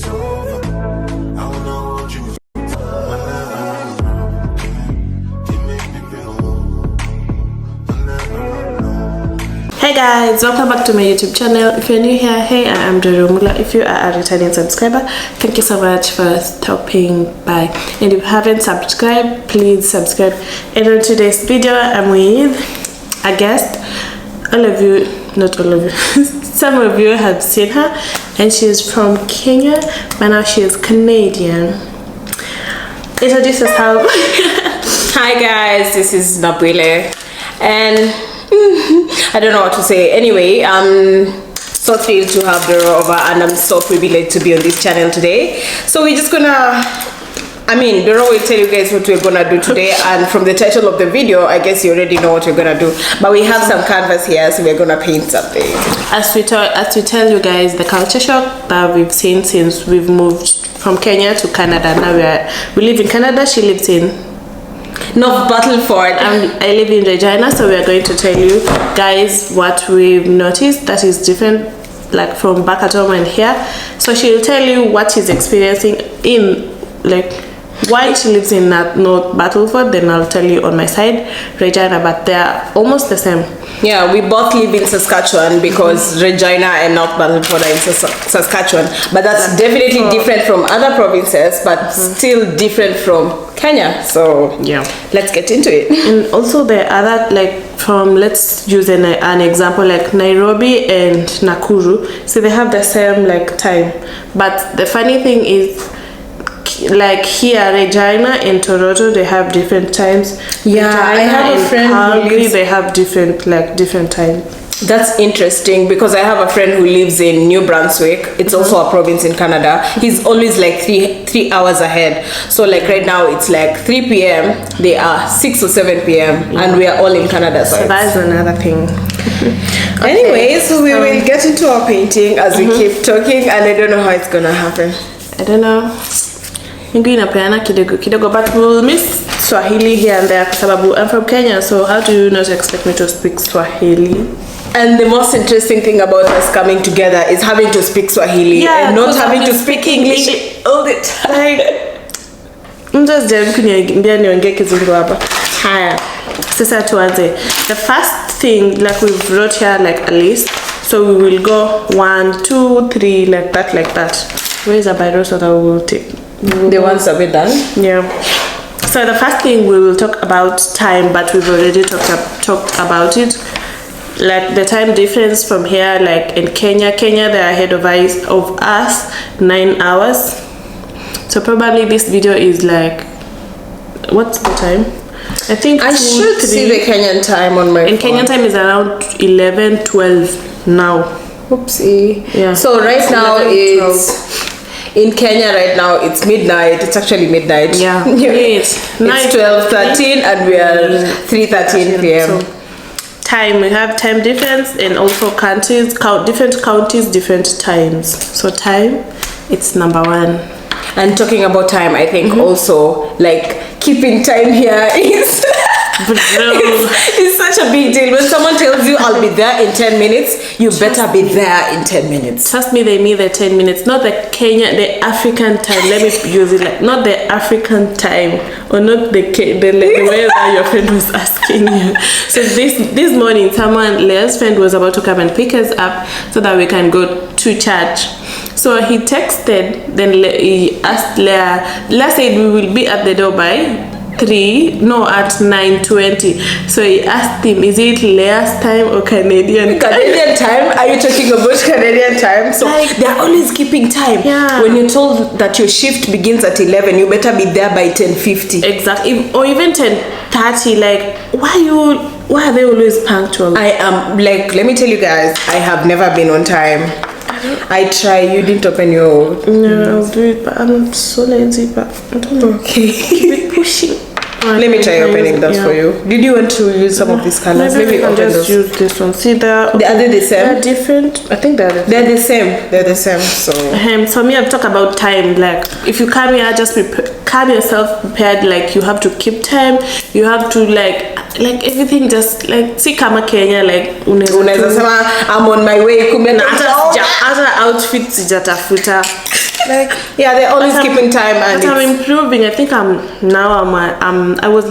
is over, I don't know what you Hey guys, welcome back to my YouTube channel. If you're new here, hey, I am Doromula. If you are a returning subscriber, thank you so much for stopping by. And if you haven't subscribed, please subscribe. And on today's video, I'm with a guest. All of you, not all of you, some of you have seen her, and she's from Kenya, but now she is Canadian. Introduce yourself. Hi guys, this is Nabwile, and I don't know what to say. Anyway, so thrilled to have Doro over, and I'm so privileged to be on this channel today. So we're just gonna, Doro will tell you guys what we're gonna do today, and from the title of the video, I guess you already know what we're gonna do. But we have some canvas here, so we're gonna paint something. As we tell you guys the culture shock that we've seen since we've moved from Kenya to Canada. Now we live in Canada. She lives in North Battleford. I live in Regina, so we are going to tell you guys what we've noticed that is different, like from back at home and here. So she'll tell you what she's experiencing in, like, why she lives in North Battleford. Then I'll tell you on my side, Regina, but they're almost the same. Yeah, we both live in Saskatchewan because Regina and North Battleford are in Saskatchewan, but that's definitely different from other provinces, but still different from Kenya. So yeah, let's get into it. And also the other, like, from, let's use an example, like Nairobi and Nakuru, so they have the same like time, but the funny thing is, like here Regina and Toronto, they have different times. Yeah, Regina, I have a friend Calgary, who lives, they have different time. That's interesting because I have a friend who lives in New Brunswick. It's also a province in Canada. He's always like three hours ahead. So like right now it's like 3 p.m. They are 6 or 7 p.m. and we are all in Canada. So that's another thing. Okay. Anyway, so we will get into our painting as we keep talking, and I don't know how it's gonna happen. I don't know. Kidogo, but we'll miss Swahili here and there sababu I'm from Kenya, so how do you not expect me to speak Swahili? And the most interesting thing about us coming together is having to speak Swahili and not having to speak English all the time. Sasa tuanze. The first thing, like we've wrote here like a list, so we will go 1, 2, 3 like that. Where is a biro so that we will take the ones that we're done? Yeah. So the first thing we will talk about time, but we've already talked about it. Like the time difference from here, like in Kenya, they're ahead of us 9 hours. So probably this video is like, what's the time? I think I should see the Kenyan time on my phone. Kenyan time is around 11-12 now. Oopsie. Yeah. So right now it's in Kenya right now it's midnight. It's actually midnight. Yeah. It's 12:13 and we are 3:13 p.m. So, time, we have time difference, and also different counties, different times. So time, it's number 1. And talking about time, I think also like keeping time here is it's such a big deal. When someone tells you I'll be there in 10 minutes, you better be there in 10 minutes. Trust me, they mean the 10 minutes, not the African time. Let me use it like, not the African time, or not the way that your friend was asking you. So this morning, Leah's friend was about to come and pick us up so that we can go to church. So he texted, then he asked Leah. Leah said we will be at the door by at 9:20. So he asked him, is it Leah's time or Canadian time? Canadian time? Are you talking about Canadian time? So like, they're always keeping time. Yeah. When you're told that your shift begins at 11, you better be there by 10:50. Exactly. Or even 10:30. Like, why are they always punctual? I am like, let me tell you guys, I have never been on time. I try. You didn't open your. No, I'll do it, but I'm so lazy. But I don't know. Okay. Keep pushing. Let me try opening those for you. Did you want to use some of these colors? Maybe we can just use this one. See that? Are they the same? They're different. I think they're the same. They're the same. So. So me, I've talked about time. Like, if you come here, just come yourself prepared. Like, you have to keep time. You have to like everything. Just like see kama Kenya. Like unaweza sema I'm on my way. Kumbe hata outfit sijatafuta. Like, yeah, they're always but keeping time, and but I'm improving. I think I was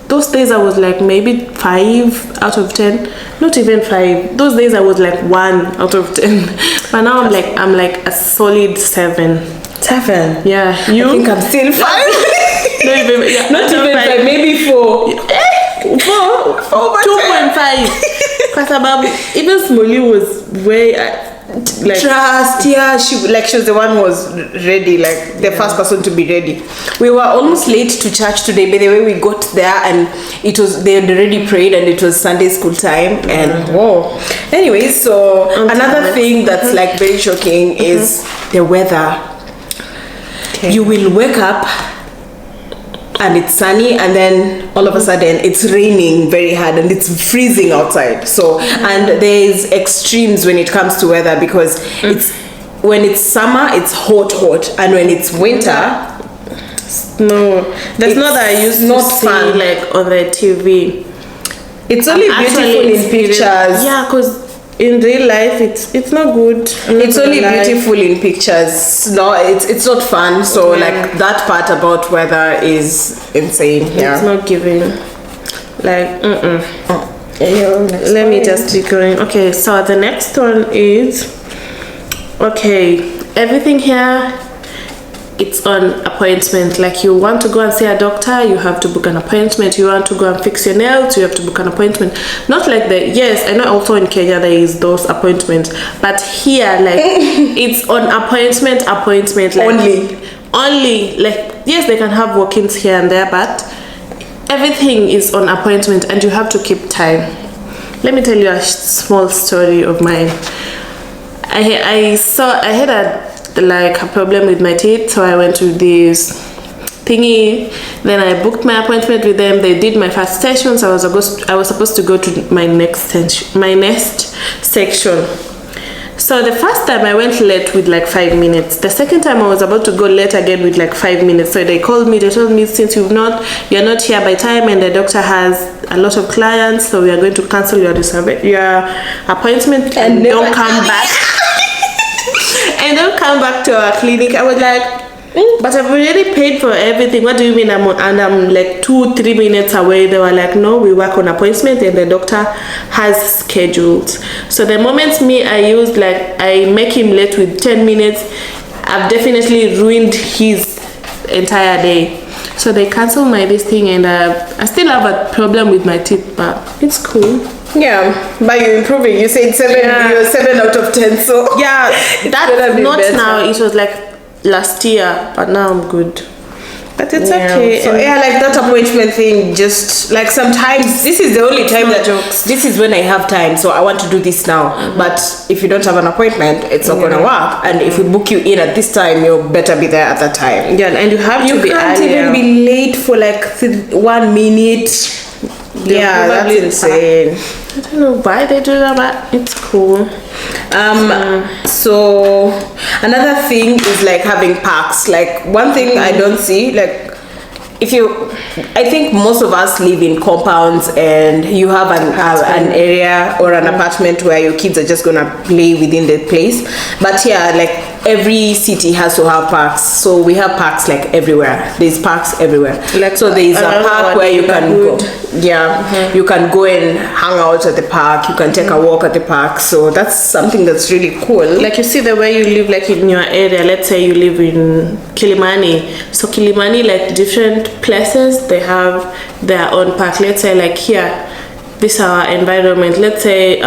those days I was like maybe 5 out of 10, not even 5. Those days I was like 1 out of 10, but now I'm like a solid 7. 7. Yeah, you? I think I'm still 5. Not even, yeah, Not even 5, maybe 4. 4, 2.5. Because even Smolly was way like trust. Yeah, she was the one who was ready, like the first person to be ready. We were almost late to church today. By the way, we got there and they had already prayed, and it was Sunday school time. And whoa. Anyways, so another thing that's like very shocking is the weather. Okay. You will wake up and it's sunny, and then all of a sudden it's raining very hard and it's freezing outside. So and there's extremes when it comes to weather, because it's when it's summer it's hot, and when it's winter, no, that's not that I used to see fun. Like on the TV. It's only beautiful in pictures. Yeah, because in real life it's not good. It's only beautiful in pictures. No, it's not fun. So like that part about weather is insane. Yeah, it's not giving. Like let me just be going. Okay, so the next one is everything here, it's on appointment. Like you want to go and see a doctor, you have to book an appointment. You want to go and fix your nails, you have to book an appointment. Not like I know also in Kenya there is those appointments, but here like it's on appointment like only like yes, they can have walk-ins here and there, but everything is on appointment and you have to keep time. Let me tell you a small story of mine. I had a problem with my teeth, so I went to this thingy. Then I booked my appointment with them. They did my first session, so I was supposed to go to my next section. So the first time I went late with like 5 minutes. The second time I was about to go late again with like 5 minutes. So they called me. They told me, since you're not here by time and the doctor has a lot of clients, so we are going to cancel your appointment and don't come back. And don't come back to our clinic. I was like, but I've already paid for everything. What do you mean? I'm like 2-3 minutes away. They were like, no, we work on appointment and the doctor has scheduled. So the moment I make him late with 10 minutes, I've definitely ruined his entire day. So they canceled this thing, and I still have a problem with my teeth, but it's cool. Yeah, but you're improving. You said 7. Yeah. You're 7 out of 10. So yeah, that's not better. Now. It was like last year, but now I'm good. But it's okay. So like that appointment thing, just like sometimes this is the only time this is when I have time, so I want to do this now. But if you don't have an appointment, it's not gonna work. And if we book you in at this time, you better be there at that time. Yeah, and you have to be can't even be late for like 1 minute. Yeah, that's insane. I don't know why they do that, but it's cool. So another thing is like having parks. Like one thing I don't see, like I think most of us live in compounds, and you have an area or an apartment where your kids are just gonna play within the place. But yeah, like every city has to have parks. So we have parks like everywhere. There's parks everywhere. Like so there is a park where you can go. Yeah, you can go and hang out at the park. You can take a walk at the park. So that's something that's really cool. Like you see the way you live, like in your area. Let's say you live in Kilimani. So Kilimani, like different places, they have their own park. Let's say like here, this is our environment. Let's say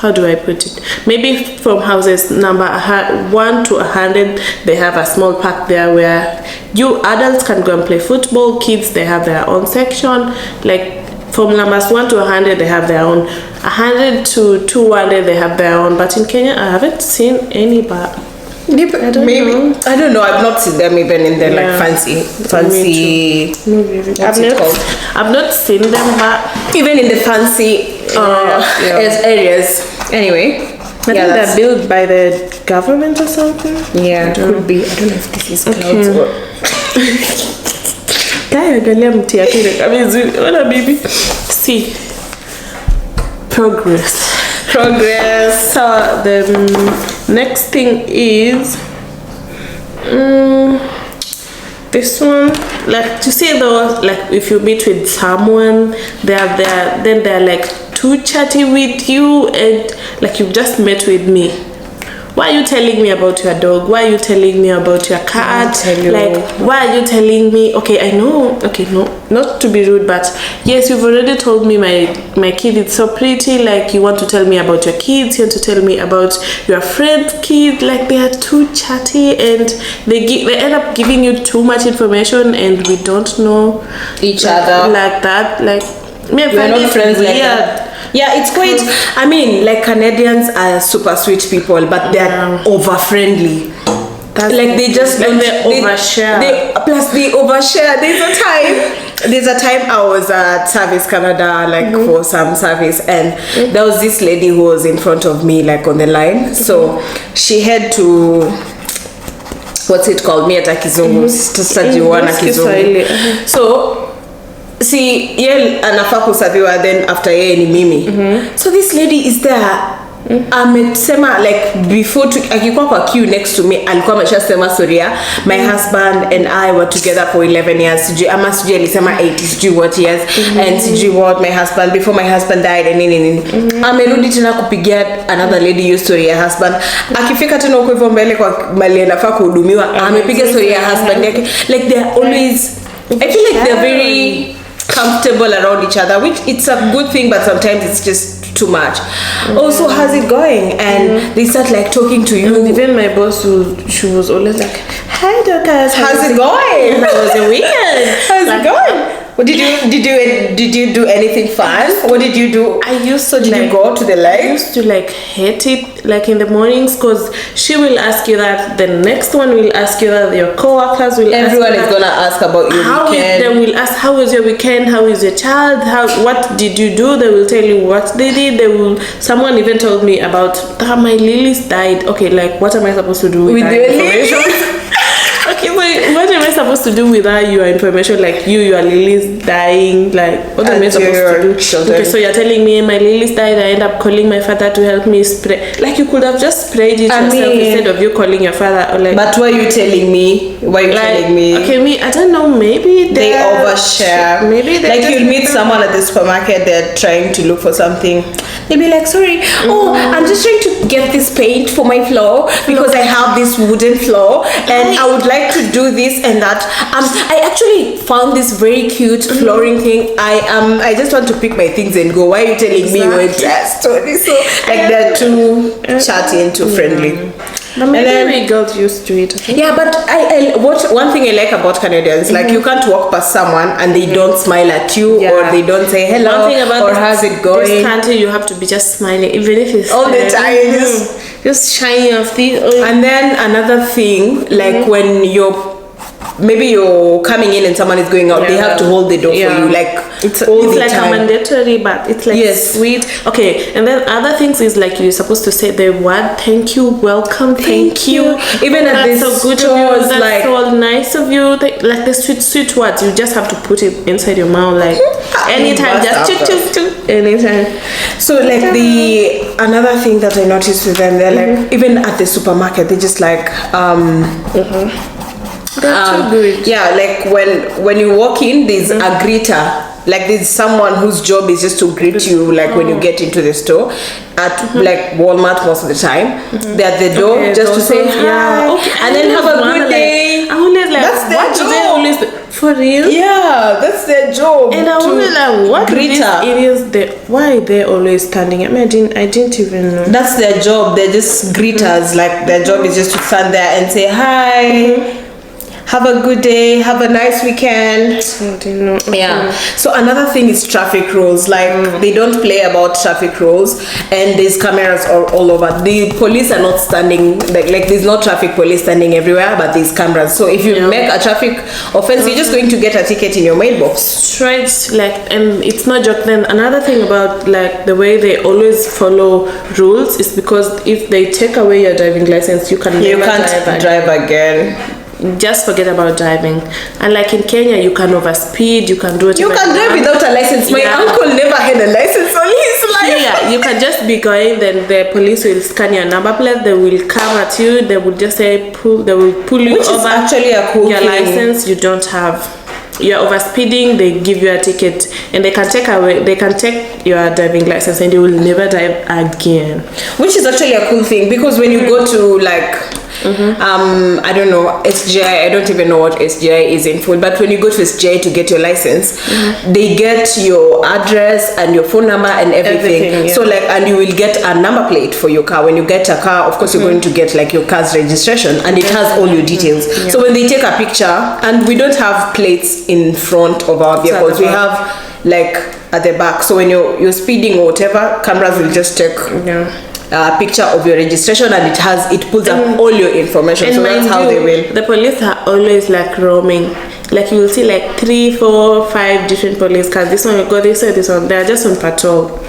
how do I put it? Maybe from houses number 1 to 100, they have a small park there where you adults can go and play football. Kids, they have their own section. Like from numbers 1 to 100, they have their own. 100 to 200, they have their own. But in Kenya, I haven't seen any. But I don't know. I don't know. I've not seen them even in the like fancy. I've not seen them, but even in the fancy areas. Anyway, I think they're built by the government or something. Yeah, could be. I don't know if this is clouds or. See, progress. So the next thing is This one, like, to say though, like, if you meet with someone, then they're like too chatty with you, and like you've just met with me. Why are you telling me about your dog? Why are you telling me about your cat? Like, why are you telling me? Okay, I know. Okay, no, not to be rude, but yes, you've already told me my kid is so pretty. Like, you want to tell me about your kids. You want to tell me about your friend's kid. Like, they are too chatty, and they end up giving you too much information, and we don't know each other like that. Like, we're not friends like that. Yeah, it's quite. I mean, like, Canadians are super sweet people, but they're over friendly. Like, they just don't. They overshare. Plus, they overshare. There's a time I was at Service Canada, like, for some service, and there was this lady who was in front of me, like, on the line. So she had to. What's it called? Me at Kizungu. So. See, yeye anafaa kusaviwa, then after yeye ni mimi. So this lady is there. Amesema, like, before akikuwa kwa queue next to me, alikuwa ameshasema sorry, my husband and I were together for 11 years. Sijui alisema 8, sijui what years, and sijui what my husband, before my husband died, and nini. Amerudi tena kupigia another lady your story ya husband. Akifika tena huko hivyo mbele kwa mali anafaa kuhudumiwa, amepiga story ya husband yake. Like, they're always, I feel like they're very comfortable around each other, which it's a good thing, but sometimes it's just too much. Also, how's it going? And they start, like, talking to you. And even my boss, she was always like, hi Dorcas, how's it going? How was the weekend? How's it going? What did you do anything fun? What did you do? Did you go to the live? I used to, like, hate it, like, in the mornings, because she will ask you that, the next one will ask you that, your co-workers will everyone is gonna ask about your weekend. They will ask, how was your weekend? How is your child? What did you do? They will tell you what they did. Someone even told me about my lilies died. Okay, like, what am I supposed to do with that information? Okay, wait, what am I supposed to do with your information? Like, your lily's dying. Like, what am I supposed to do? Children. Okay, so you're telling me my lily's died. I end up calling my father to help me spray. Like, you could have just sprayed it yourself instead of you calling your father. Or, like, but why are you telling me? Why are you telling me? Okay, I don't know. Maybe they overshare. Maybe like, you'll meet someone at the supermarket. They're trying to look for something. They'll be like, sorry, I'm just trying to get this paint for my floor because I have this wooden floor and I would like to do this and that. I actually found this very cute flooring thing. I just want to pick my things and go. Why are you telling me your story? So, like, they're too chatty and too friendly. But maybe we got used to it. Okay? Yeah, but one thing I like about Canadians, like, you can't walk past someone and they don't smile at you or they don't say hello or how's it going. This country, you have to be just smiling, even if it's all the time. Just shiny of things. And then another thing, like, when maybe you're coming in and someone is going out, they have to hold the door for you, like, it's like a mandatory, but it's like sweet. Okay, and then other things is, like, you're supposed to say the word thank you, welcome, thank you. Even at this so good stores, of you, that's so nice of you. Like, the sweet words, you just have to put it inside your mouth, like, anytime, just anytime. So, like, another thing that I noticed with them, they're like, even at the supermarket, they just like That's too good. Yeah, like, when you walk in, there's a greeter. Like, there's someone whose job is just to greet you, like, when you get into the store. At like Walmart most of the time, they're at the door just to say hi, and then have a good day. I always like, that's their job. They always for real? Yeah, that's their job. And I always like, what greeter? Why are they always standing? I mean, I didn't even know. That's their job. They're just greeters. Like, their job is just to stand there and say hi. Have a good day, have a nice weekend. Yeah. So another thing is traffic rules. Like, they don't play about traffic rules, and there's cameras all over. The police are not standing, like there's no traffic police standing everywhere, but there's cameras. So if you make a traffic offense, you're just going to get a ticket in your mailbox. Straight, like, and it's not joke. Then another thing about, like, the way they always follow rules is because if they take away your driving license, you can't drive again. Just forget about driving. And like in Kenya, you can overspeed, you can do it. You can drive without a license. My uncle never had a license on his life. here. You can just be going, then the police will scan your number plate. They will come at you. They will just say they will pull you Which over. Is actually a cool your thing. license you don't have. You're over speeding, they give you a ticket, and they can take your driving license, and you will never drive again. Which is actually a cool thing, because when you go to like I don't know, SGI, I don't even know what SGI is in full, but when you go to SGI to get your license, they get your address and your phone number and everything. Yeah. So like, and you will get a number plate for your car. When you get a car, of course you're going to get like your car's registration, and it has all your details. Yeah. So when they take a picture, and we don't have plates in front of our vehicles, we have like at the back. So when you're speeding or whatever, cameras will just take a picture of your registration, and it pulls up all your information. And so that's how they will. The police are always like roaming. Like you will see like 3, 4, 5 different police cars. This one will go this way, this one. They are just on patrol.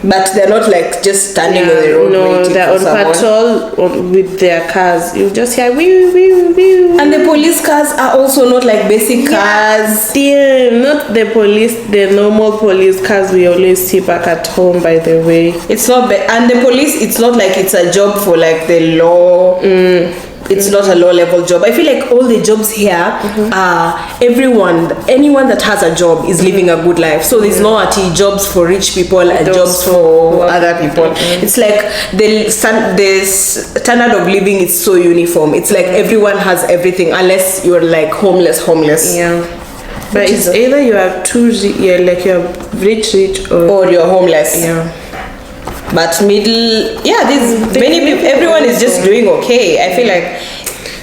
But they're not like just standing on the road. No, they're on patrol with their cars. You just hear wee wee wee. And the police cars are also not like basic cars. Yeah, not the police, the normal police cars we always see back at home, by the way. It's not and the police, it's not like it's a job for like the law. It's not a low level job. I feel like all the jobs here are anyone that has a job is living a good life. So there's no jobs for rich people and jobs for other people. It's like the standard of living is so uniform. It's like everyone has everything, unless you're like homeless. Yeah. But it's either you are you're rich or you're homeless. Yeah. But there's many people, everyone is just doing okay. I feel like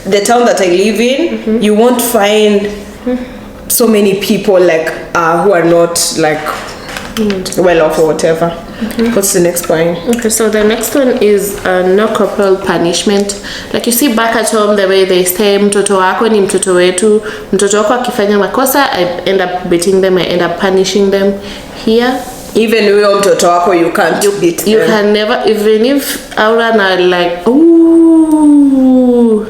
the town that I live in, you won't find so many people like who are not like well off or whatever. What's the next point? Okay, so the next one is no corporal punishment. Like you see back at home, the way they say mtoto wako ni mtoto wetu, mtoto wako akifanya makosa, I end up beating them, I end up punishing them. Here, even huyo mtoto wako, you can't beat them. You can never, even if Aura are like, ooh,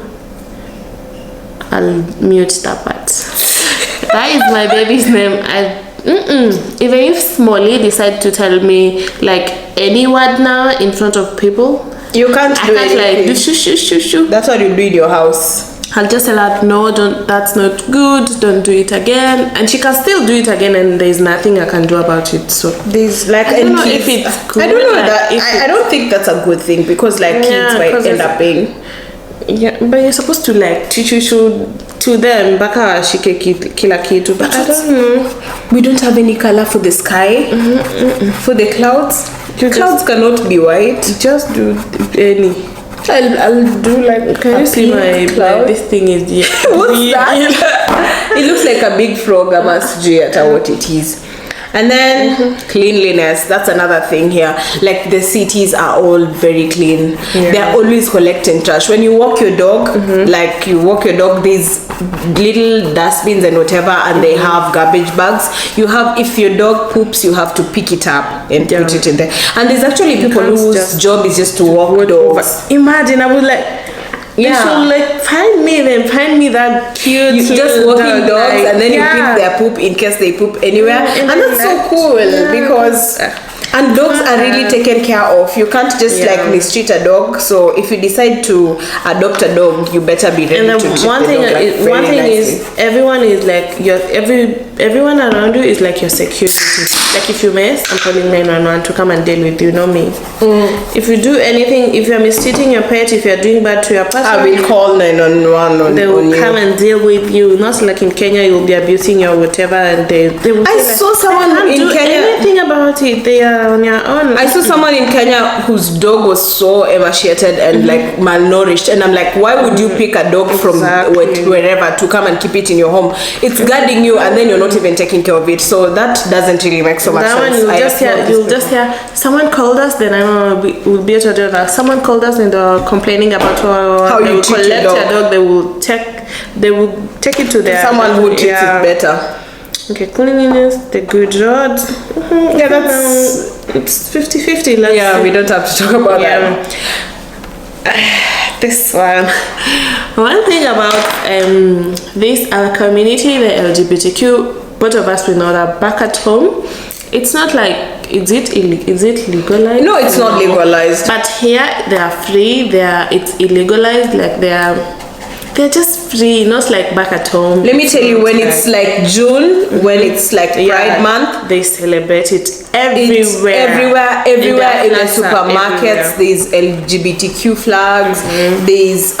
I'll mute that part. That is my baby's name. Even if Smolly decide to tell me like any word now in front of people, you can't do anything. Like do shoo. That's what you do in your house. I'll just tell her, no, don't, that's not good, don't do it again. And she can still do it again, and there's nothing I can do about it. So there's like, I don't know if it's good. I don't know I don't think that's a good thing, because like kids might end up being. Yeah, but you're supposed to like teach to them baka shike kila kitu, but I don't know. We don't have any color for the sky, for the clouds. Clouds cannot be white. Just do any. I'll do like, can you see my this thing is what's that? It looks like a big frog. I must what it is. And then cleanliness, that's another thing here. Like the cities are all very clean. They're always collecting trash. When you walk your dog, there's little dustbins and whatever, and they have garbage bags. If your dog poops, you have to pick it up and put it in there. And there's actually people whose job is just to walk dogs. Imagine, I would like, you should like find me that cute just walking dogs, and then you pick their poop in case they poop anywhere, and that's so cool because and dogs are really taken care of. You can't just like mistreat a dog. So if you decide to adopt a dog, you better be ready to treat the dog one thing is everyone is like everyone around you is like your security. Like if you mess, I'm calling 911 to come and deal with you, not me. If you do anything, if you're mistreating your pet, if you're doing bad to your person, I will call 911 they will come and deal with you. Not like in Kenya, you'll be abusing or whatever, and they will saw someone in Kenya anything about it. They are on your own. I saw someone in Kenya whose dog was so emaciated and like malnourished, and I'm like, why would you pick a dog from wherever to come and keep it in your home? It's guarding you, and then you're not even taking care of it. So that doesn't really make so much sense. You'll just hear someone called us, then I know we'll be able to do that. Someone called us and they're complaining about how you treat your dog. They will take it to their someone who treats it better. Okay, cleanliness, the good road. It's 50-50. We don't have to talk about that. This one thing about this our community, the LGBTQ, both of us we know that back at home, it's not like is it legalized? No, it's not legalized. But here they are free. It's illegalized. Like they're just free. Not like back at home. Let me tell you, when it's like June, when it's like Pride Month, they celebrate it everywhere. It's everywhere in the flags are supermarkets. everywhere. There's LGBTQ flags. There's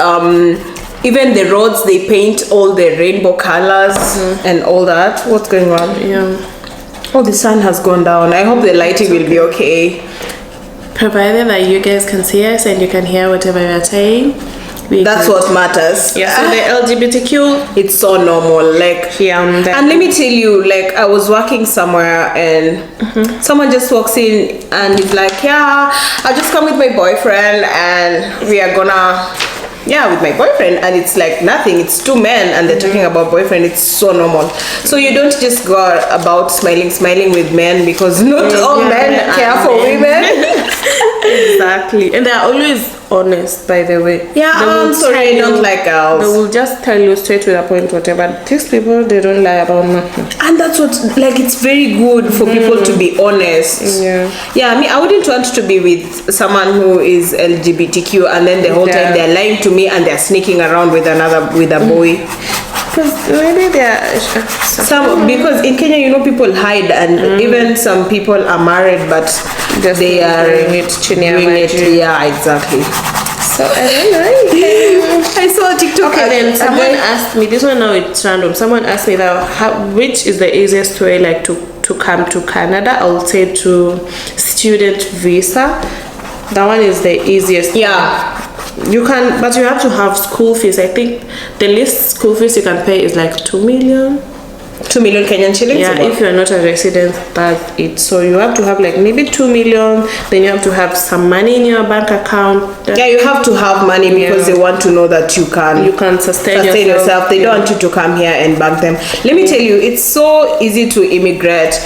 even the roads, they paint all the rainbow colors and all that. What's going on? Yeah. Oh, the sun has gone down. I hope the lighting will be okay. Provided that you guys can see us and you can hear whatever we are saying. That's what matters. Yeah. So the LGBTQ, it's so normal. Like, and let me tell you, like, I was working somewhere and someone just walks in and is like, yeah, I'll just come with my boyfriend and we are gonna, with my boyfriend, and it's like nothing. It's two men and they're talking about boyfriend. It's so normal. So you don't just go about smiling with men, because not all men care for women. Exactly. And they're always honest, by the way. Yeah, I'm sorry, I don't like girls. They will just tell you straight to the point whatever. These people, they don't lie about nothing. And that's what, like, it's very good for people to be honest. Yeah, I mean, I wouldn't want to be with someone who is LGBTQ and then the whole time they're lying to me and they're sneaking around with a boy. Because maybe they're because in Kenya, you know, people hide, and even some people are married, but just they are doing it. Yeah, exactly. So I don't know. I saw a TikTok. Okay, then someone asked me, this one now it's random. Someone asked me that which is the easiest way, like, to come to Canada. I'll say to student visa. That one is the easiest. Yeah. You can, but you have to have school fees. I think the least school fees you can pay is like 2 million. 2 million Kenyan shillings? Yeah, if you're not a resident, that's it. So you have to have like maybe 2 million, then you have to have some money in your bank account. Yeah, you have to have money because they want to know that you can sustain yourself. They don't want you to come here and bag them. Let me tell you, it's so easy to immigrate.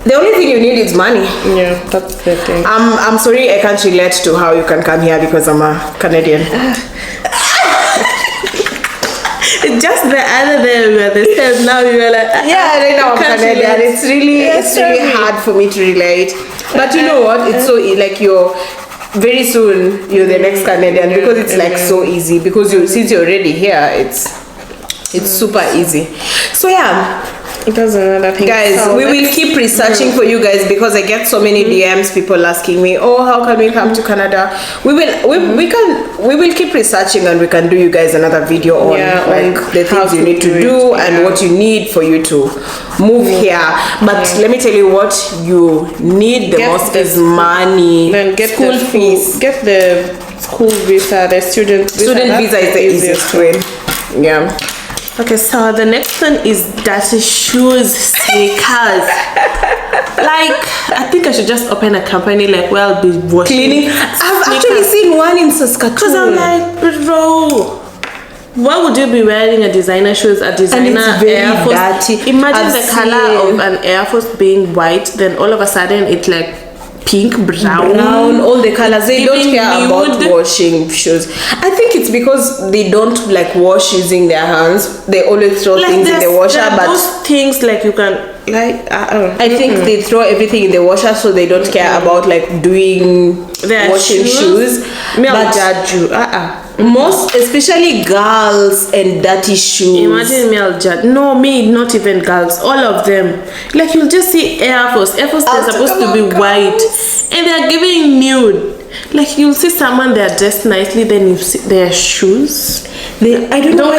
The only thing you need is money. Yeah, that's the thing. I'm sorry, I can't relate to how you can come here because I'm a Canadian. It's just the other day we were the same. Now you are like, right now I'm Canadian. It's really hard for me to relate. But you know what? It's so like very soon you're the next Canadian, because it's like so easy, because since you're already here, it's super easy. So yeah. It does another thing. Guys, so we will keep researching for you guys, because I get so many DMs, people asking me, oh, how can we come to Canada? We will keep researching, and we can do you guys another video on the things you need to do and what you need for you to move here. But let me tell you, what you need the most is money. Then get school fees. Get the school visa, the student visa. Student visa is the easiest way. Yeah. Okay, so the next one is dirty shoes, sneakers. Like, I think I should just open a company, like, where I'll be washing. Cleaning. I've actually seen one in Saskatoon. Because I'm like, bro, why would you be wearing a designer shoes, a designer Air Force? Dirty. Imagine the color of an Air Force being white, then all of a sudden it's like pink, brown, all the colors. They don't care about nude. washing shoes. I think it's because they don't like wash using their hands. They always throw things in the washer, but those things like you can I think they throw everything in the washer, so they don't care about like doing washing shoes. I'll judge you. Most especially girls and dirty shoes. Imagine me, I'll judge. No, me, not even girls. All of them. Like, you'll just see Air Force. Air Force, they're supposed to be white, and they're giving nude. Like, you'll see someone, they're dressed nicely, then you see their shoes. I don't know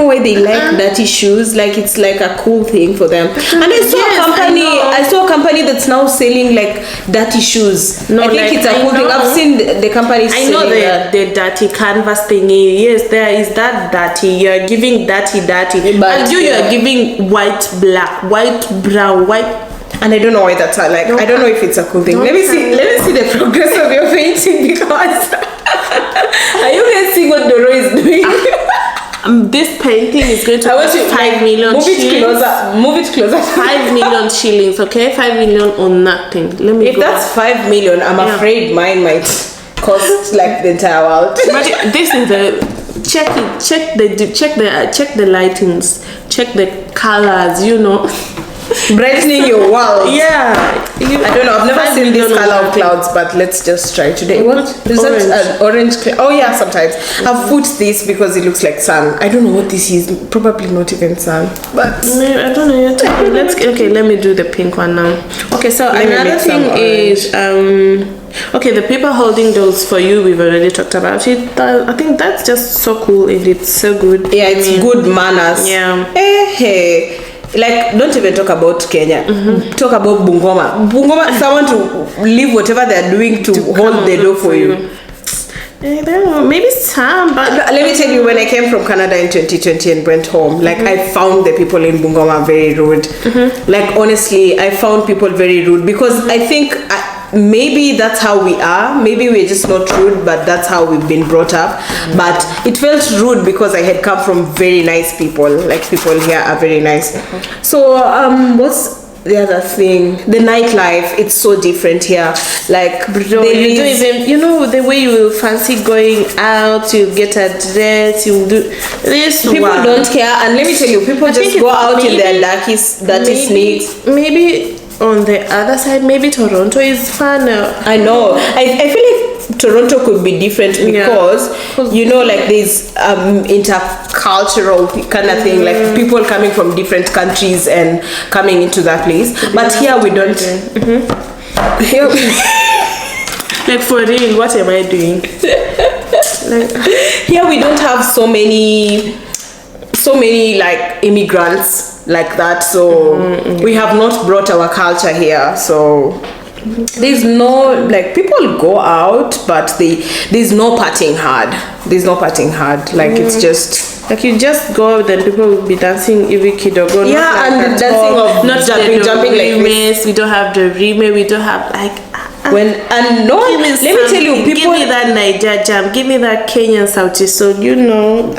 why they like dirty shoes. Like, it's like a cool thing for them. And I saw a company that's now selling like dirty shoes. I think it's a cool thing. I've seen the company selling that. The dirty canvas thingy. Yes, there is that dirty. You're giving dirty. But and you're giving white, black, white, brown, white. And I don't know why that's like. I don't know if it's a cool thing. Let me see the progress of your painting, because are you guys seeing what Doro is doing? This painting is going to cost 5 million shillings. Move it closer. 5 million shillings, okay? 5 million or nothing. If that's 5 million, I'm afraid mine might cost like the entire world. But this is the check the lightings, check the colors, you know. brightening your world. Yeah. I don't know. I've never seen this color of clouds, but let's just try today. What is that? An orange. Oh yeah, sometimes I've put this because it looks like sun. I don't know what this is. Probably not even sun, but I don't know. Let me do the pink one now. Okay, so another thing is okay, the people holding those for you, we've already talked about it. I think that's just so cool and it's so good. Yeah, it's good manners. Yeah. Hey. Like, don't even talk about Kenya. Talk about Bungoma, someone to leave whatever they're doing to hold the door for you. I don't know, maybe some, but let me tell you, when I came from Canada in 2020 and went home, like I found the people in Bungoma very rude. Like, honestly, I found people very rude because I think maybe that's how we are. Maybe we're just not rude, but that's how we've been brought up. But it felt rude because I had come from very nice people. Like, people here are very nice. So what's the other thing? The nightlife, it's so different here. Like, you don't even, you know, the way you will fancy going out, you get a dress, you do this. People don't care, and let me tell you, people just go out in their dirty sneaks. Maybe on the other side, maybe Toronto is fun. I know. I feel like Toronto could be different because you know, like there's intercultural kind of thing, like people coming from different countries and coming into that place. But here we don't. Here like, for real, what am I doing? Here we don't have so many like immigrants like that, so we have not brought our culture here. So there's no, like, people go out, but there's no partying hard. Like, it's just like you just go, then people will be dancing every kid or go. Yeah, and the dancing of not jumping like this. We don't have the rime. We don't have like. And no, let me tell you, people give me that Niger jam, give me that Kenyan Sauti, so you know.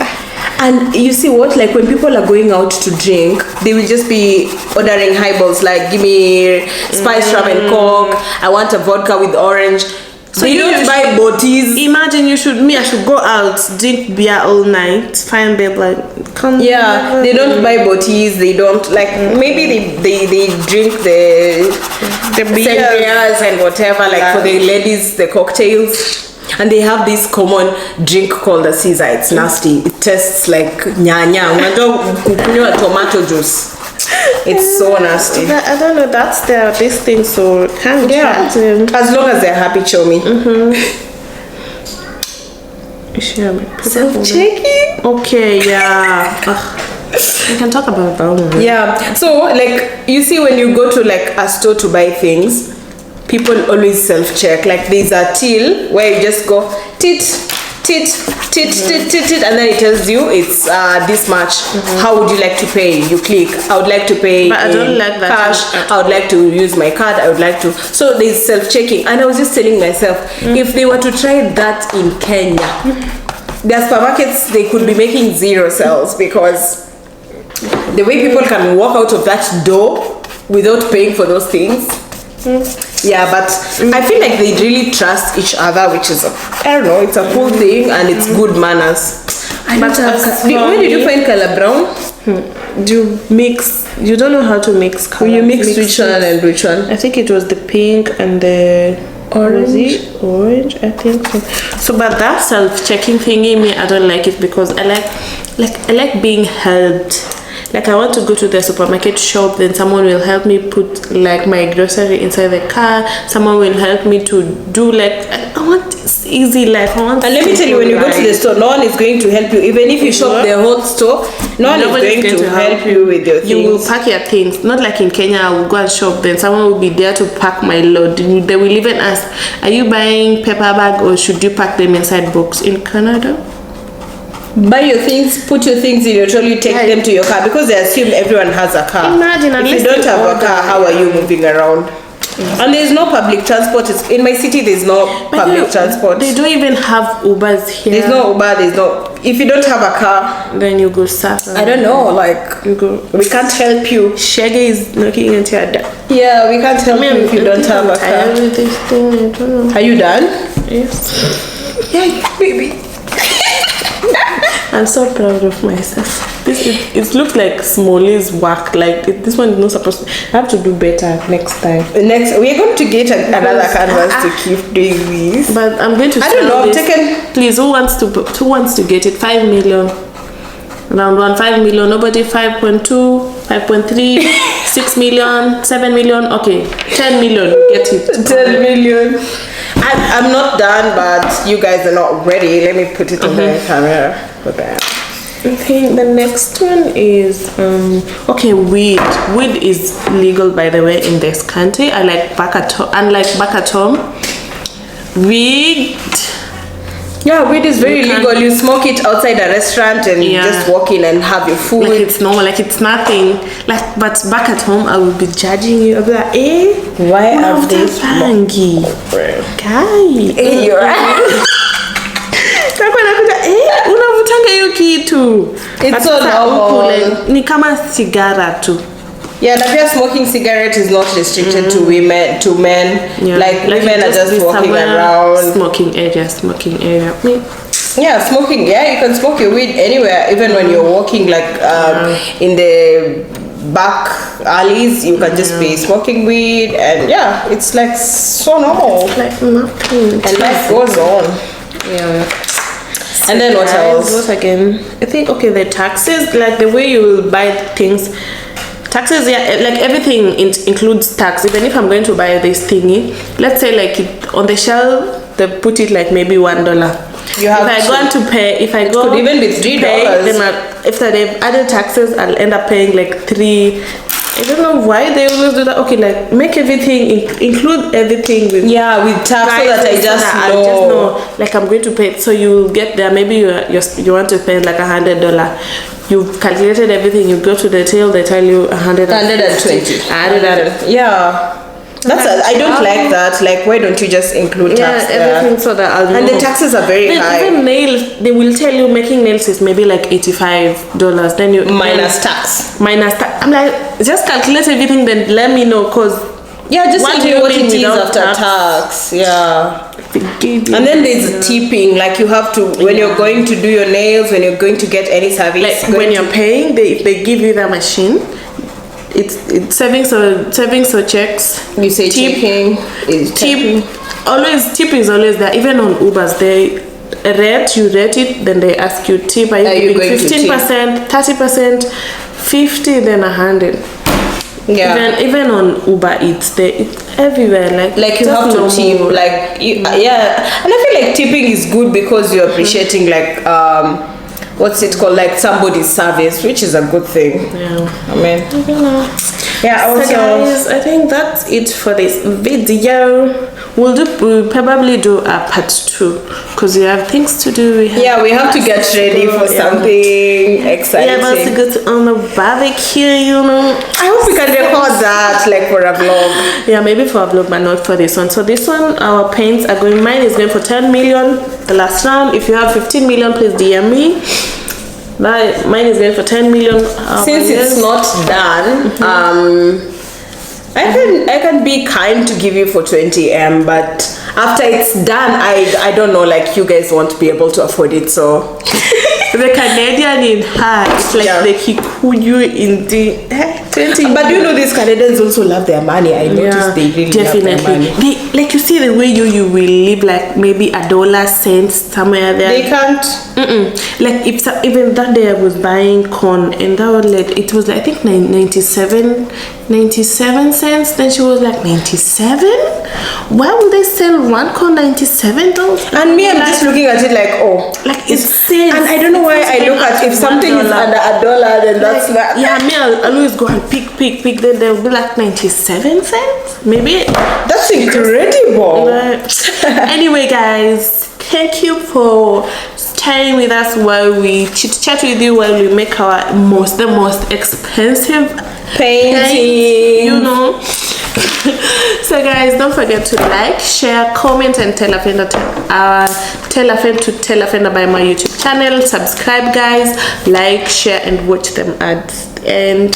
And you see what, like, when people are going out to drink, they will just be ordering highballs, like, give me spice rum and coke, I want a vodka with orange. So they don't buy botis. Imagine I should go out, drink beer all night, find babe like, come. Yeah, they don't buy botis, they don't, like, maybe they drink the beers and whatever, like, for the ladies, the cocktails. And they have this common drink called the Caesar. It's nasty. It tastes like nyanya. Tomato juice. It's so nasty. I don't know. That's this thing. So can't as long as they're happy, show me. Self-checking. Okay. Yeah. We can talk about that one. Yeah. So, like, you see, when you go to like a store to buy things, people always self-check. Like, there's a till where you just go tit, and then it tells you it's this much. How would you like to pay? You click. I would like to pay but I don't like that cash. I would like to use my card. I would like to. So there's self-checking, and I was just telling myself, if they were to try that in Kenya, their supermarkets, they could be making zero sales, because the way people can walk out of that door without paying for those things. Yeah, but I feel like they really trust each other, which is I don't know, it's a cool thing and it's good manners. Where did you find color brown? You don't know how to mix colors. You mix which one and which one? I think it was the pink and the orange, I think so. But that self-checking thingy, me, I don't like it, because I like being helped. Like, I want to go to the supermarket shop, then someone will help me put like my grocery inside the car. Someone will help me to do, like, I want this easy life. And let me tell you, when you go to the store, no one is going to help you. Even if you shop the whole store, no one is going to help you with your things. You will pack your things. Not like in Kenya, I will go and shop, then someone will be there to pack my load. They will even ask, are you buying paper bag or should you pack them inside box? In Canada, buy your things, put your things in your trolley, take them to your car, because they assume everyone has a car. Imagine, if you don't have a car, how are you moving around? And there's no public transport. In my city, there's no public transport. They don't even have Ubers here. There's no Uber. If you don't have a car, then you go suffer. I don't know. Like, you go. We can't help you. Shaggy is knocking into your door. Yeah, we can't help you if you don't have a car. With this thing, I don't know. Are you done? Yes. Yeah, baby. I'm so proud of myself. It looks like Smalley's work. Like this one is not supposed to. I have to do better next time. Next, we're going to get another canvas to keep doing this. But I'm going to. I don't know. I've taken. Please, who wants to get it? 5 million. Around 5 million. Nobody. 5.2, 5.3, 6 million, 7 million. Okay, 10 million. Get it. 10 million. I'm not done, but you guys are not ready. Let me put it on the camera. Okay. I think the next one is okay, weed. Weed is legal, by the way, in this country. Unlike back at home, weed. Yeah, weed is very legal. You smoke it outside a restaurant and just walk in and have your food. Like it's normal, like it's nothing. Like, but back at home, I will be judging you. I'll be like, why are they smoking? Guy, you're right. Unavutanga hiyo kitu. It's so normal. Ni kama sigara tu. Yeah, that smoking cigarette is not restricted to women, to men. Yeah. Like women are just walking around. Smoking area. Yeah, smoking. Yeah, you can smoke your weed anywhere, even when you're walking, like in the back alleys. You can just be smoking weed, and yeah, it's like so normal. It's like nothing. And life goes on. Yeah. And then what else? What again? I think the taxes, like the way you will buy things. Taxes, yeah, like everything includes tax. Even if I'm going to buy this thingy, let's say like on the shelf they put it like maybe $1. You have if I go could even be $3. Then after they've added taxes, I'll end up paying like $3. I don't know why they always do that. Okay, like make everything include everything with with tax, so that I just know. Like I'm going to pay it. So you'll get there. Maybe you want to pay like $100. You've calculated everything. You go to the till. They tell you 120. Yeah. I don't like that. Like, why don't you just include tax everything so that I'll know. And the taxes are very high. Even nails, they will tell you making nails is maybe like $85. Then you minus tax. I'm like, just calculate everything. Then let me know, cause just what do you what it is after tax. Yeah. And then there's tipping. Like you have to when you're going to do your nails, when you're going to get any service. Like when you're paying, they give you the machine. It's savings or checks. You say tipping. Tip is always there. Even on Ubers, they you rate it, then they ask you tip. Are you giving 15%, 30%, 50%, then 100%. Yeah. Even on Uber Eats, it's everywhere. Like you have to tip. Like and I feel like tipping is good because you're appreciating what's it called, like somebody's service, which is a good thing. I mean, so guys, I think that's it for this video. We'll probably do a part 2 because we have things to do. We have to get ready for something exciting. Yeah, about to go on a barbecue, I hope we can record that like for a vlog. Yeah, maybe for a vlog, but not for this one. So this one, our paints are going. Mine is going for 10 million. The last round. If you have 15 million, please DM me. Mine is going for 10 million. Since it's not done, I can be kind to give you for 20M, but after it's done, I don't know, like you guys won't be able to afford it, so the Canadian in her, it's like the Kikuyu in the 20. But you know, these Canadians also love their money. I noticed they really love their money. They, like you see the way you will live, like maybe $1 cents somewhere there. They can't. Like even that day I was buying corn and that was like, it was like, I think 97 cents. Then she was like, 97? Why would they sell one corn $97? And me, I'm just looking at it like, like it's cents. And I don't know why I look at if something is under $1, then that's not. Yeah, me, I'll always go and pick. Then they'll be like 97 cents, maybe. That's incredible. Anyway, guys, thank you for staying with us while we chit chat with you while we make our the most expensive painting. So guys, don't forget to like, share, comment, and tell a friend to tell a friend about my YouTube channel. Subscribe, guys, like, share, and watch them ads. And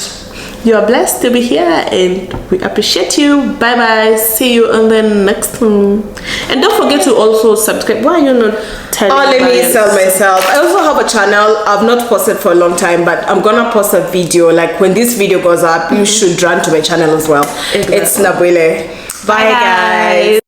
you are blessed to be here, and we appreciate you. Bye bye. See you on the next one. And don't forget to also subscribe. Why are you not telling Oh, let me me sell myself. I also have a channel. I've not posted for a long time, but I'm gonna post a video. Like when this video goes up, you should run to my channel as well. Exactly. It's Nabwile. Bye guys.